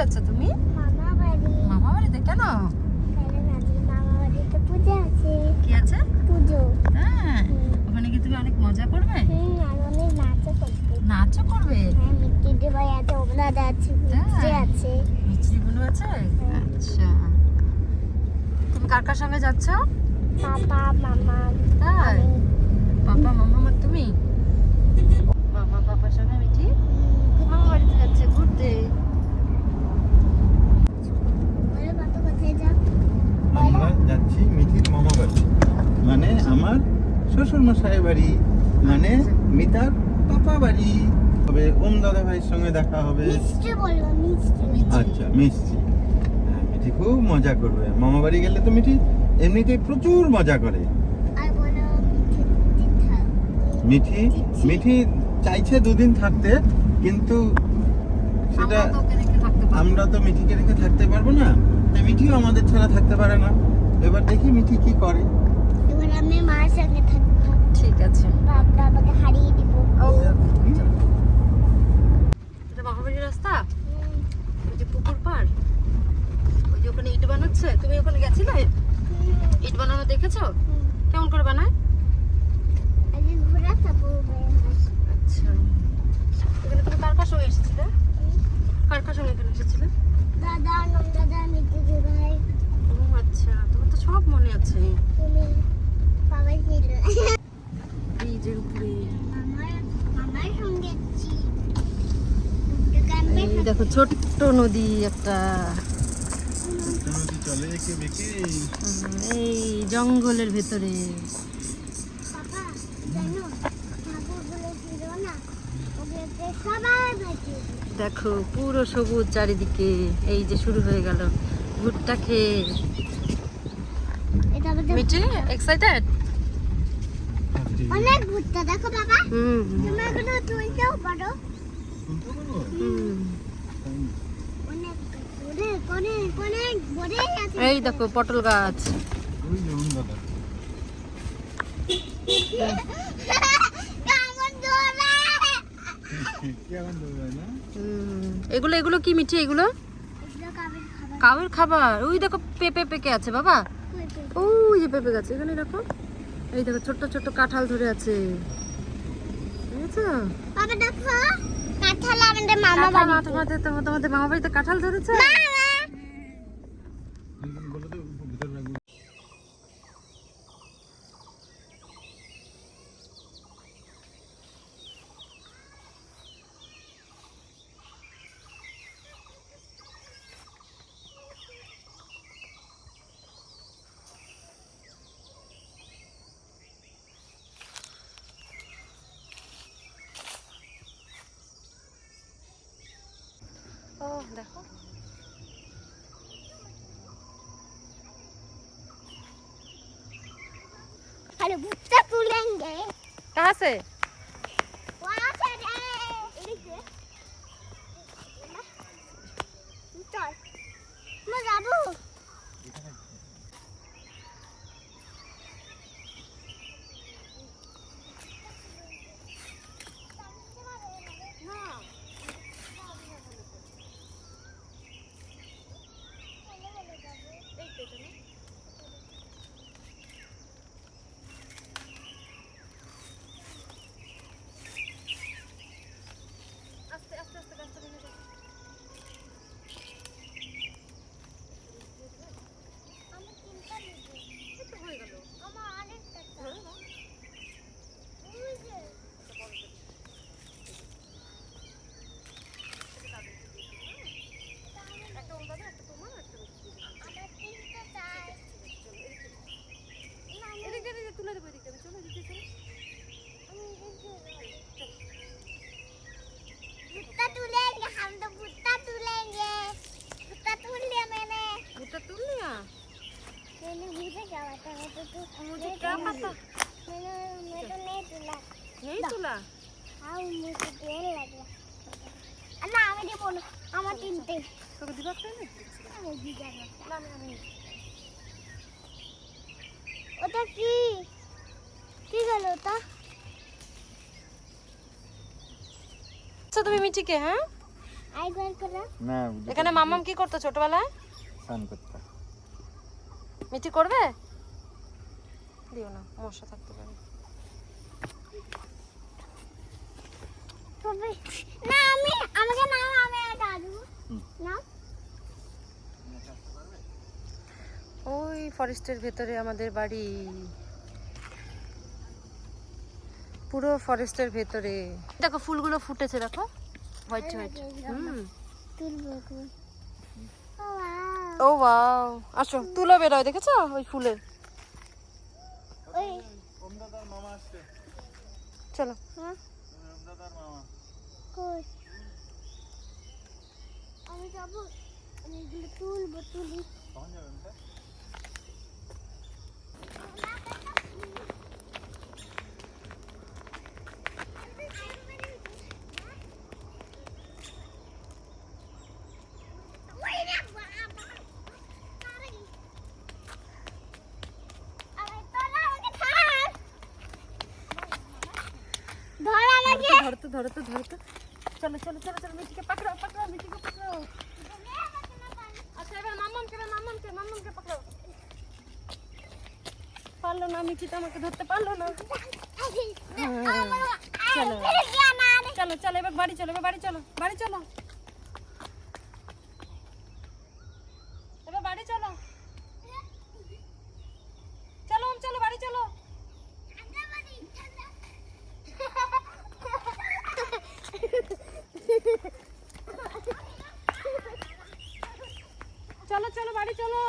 যাচ্ছ তুমি? মামা বাড়িতে। কেন? কি আছে? হ্যাঁ, ওখানে কি তুমি অনেক মজা করবে? নাচও করবে? মিষ্টিগুলো আছে। আচ্ছা, তুমি কার কার সঙ্গে যাচ্ছ? পাপা মামা। তাই? পাপা মামা আর তুমি? মামা পাপার সঙ্গে মিঠি মামা বাড়িতে যাচ্ছে ঘুরতে। আমরা যাচ্ছি মিঠির মামা বাড়ি, মানে আমার শ্বশুর মশাই বাড়ি, মানে মিতার পাপা বাড়ি হবে। ওম দাদা ভাইয়ের সঙ্গে দেখা হবে। আচ্ছা, মিষ্টি। হ্যাঁ, মিঠি খুব মজা করবে। মামা বাড়ি গেলে তো মিঠি এমনিতেই প্রচুর মজা করে। মিঠি চাইছে দুদিন থাকতে, কিন্তু সেটা আমরা তো মিঠিকে রেখে থাকতে পারবো না, তাই মিঠিও আমাদের ছাড়া থাকতে পারে না। এবার দেখি মিঠি কি করে। এবার আমি মার সঙ্গে থাকবো। ঠিক আছে, বাবাকে হারিয়ে দিব। এটা মামাবাড়ির রাস্তা। ওই যে পুকুর পাড়, ওই যে ওখানে ইট বানাচ্ছে। তুমি ওখানে গেছিলে? ইট বানানো দেখেছো? কেমন করে বানায়? আচ্ছা, এখানে তুমি কার কার সঙ্গে এসেছিলে? কার কার সঙ্গে এখানে এসেছিলে? দাদা, দাদা, মিঠি ভাই। ও আচ্ছা, তোমার তো সব মনে আছে। তুমি বাবা ছিল। এই যে উপরে মামার সঙ্গে যাচ্ছি। এই দেখো ছোট্ট নদী একটা। চলে একে বেঁকে এই জঙ্গলের ভেতরে। পাপা জানো ঠাকুর বলেছিল না ওদেরকে সবাই বাঁচিয়ে দিবে। দেখো পুরো সবুজ চারিদিকে। এই যে শুরু হয়ে গেল ভুট্টা খেয়ে। এটা আমাদের মিঠি এক্সাইটেড? অনেক ভুট্টা দেখো বাবা। হুম তুমি এগুলো তুলতেও পারো। হুম। অনেক অনেক অনেক অনেক বড় আছে। এই দেখো পটল গাছ। ওই যে ওম দাদা। কেমন দৌড়ায়। কেমন দৌড়ায় না? এগুলো এগুলো কি মিঠি? এগুলো এগুলো কাবের খাবার। কাউয়ের খাবার। ওই দেখো পেঁপে পেকে আছে বাবা। ওই যে পেঁপে গাছ এখানে দেখো। এই দেখো ছোট্ট ছোট্ট কাঁঠাল ধরে আছে, বুঝেছো? বাবা দেখো কাঁঠাল আমাদের মামা কাঁঠাল বাড়ি। তোমাদের মামা বাড়িতে কাঁঠাল ধরেছে? বলো তো ভিতরে রাখবো। ও দেখো अरे भुट्टा तुलेंगे कहाँ से? वहाँ से चल मैं जाबू আস্তে আস্তে আস্তে গাছটা ভেঙে যাবে। আমি চিন্তা নিব একটু হয়ে গেল। আমার অনেকটা ধরো না। ওই যে একটা ওর দাদা, একটা তোমার, একটা মিষ্টি। আমার তিনটা চাই না আমি এদিকে এদিকে তুলে দেবো, এদিকে চলো, এদিকে চলো। भुट्टा तुलेंगे हम तो भुट्टा तुलेंगे भुट्टा तुल लिया मैंने भुट्टा तुल लिया? मुझे क्या पता मैं तो मुझे क्या पता। मैं तो नहीं तुला नहीं तुला? हाँ मुझे तेल लगा ना আমি দিব না আমার তিনটে তোকে দিবা তাই? আমি দিব না না আমি ওটা কি কি গেল ওটা আচ্ছা তুমি মিঠিকে, হ্যাঁ আইবার করে না এখানে মাম্মাম কি করতো ছোটবেলায়? স্নান করতে। মিঠি করবে? দিও না, মশা থাকতে পারে। তবে না আমি আমাকে নাও আমি দাদু না ওই ফরেস্টের ভেতরে আমাদের বাড়ি, পুরো ফরেস্টের ভেতরে। দেখো ফুলগুলো ফুটেছে, দেখো হোয়াইট হোয়াইট। তুলবো ও ওয়াও, আসো তুলো বেরোয়, দেখেছো ওই ফুলের? ওই ওমদাদার মামা আসছে। চলো। হ্যাঁ ওমদাদার মামা। কই আমি যাব, আমি এগুলো তুলবো তুলি। কখন যাবেন তা? ধরতো ধরতো ধরতো, চলো চলো চলো চলো, মিঠিকে পাকড়াও পাকড়াও, মিঠিকে পাকড়াও। আচ্ছা এবার মাম্মামকে পাকড়াও। পারলো না, মিঠি তো আমাকে ধরতে পারলো না। চলো চলো চলো, এবার বাড়ি চলো, এবার বাড়ি চলো, বাড়ি চলো, এবার বাড়ি চলো, চলো চলো বাড়ি চলো। চলো চলো বাড়ি চলো।